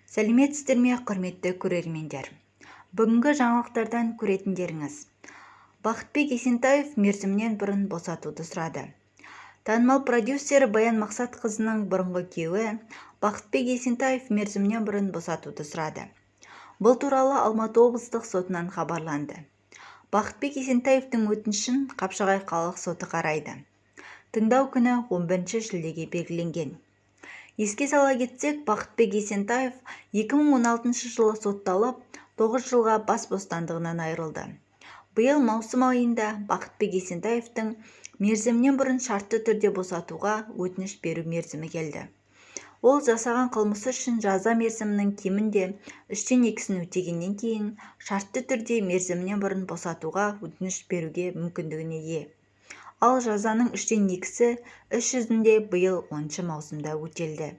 Сәлеметсіздер ме, құрметті көрермендер? Бүгінгі жаңалықтардан көретіндеріңіз: Бақытбек Есентаев мерзімінен бұрын босатуды сұрады. Танымал продюсер Баян Мақсатқызының бұрынғы күйеуі Бақытбек Есентаев мерзімінен бұрын босатуды сұрады. Бұл туралы Алматы облыстық сотынан хабарланды. Бақытбек Есентаевтың өтінішін Қапшағай қалалық соты қарайды. Тыңдау күні 11 шілдеге белгіленген. Еске сала кетсек, Бақытбек Есентаев 2016 жылы сотталып, 9 жылға бас бостандығынан айырылды. Биыл маусым айында Бақытбек Есентаевтың мерзімінен бұрын шартты түрде босатуға өтініш беру мерзімі келді. Ол жасаған қылмысы үшін жаза мерзімінің кемінде 3/2-сін өтегеннен кейін шартты түрде мерзімінен бұрын босатуға өтініш беруге мүмкіндігіне ие. Ал жазаның 3/2-сі іс жүзінде биыл 10 маусымда өтелді.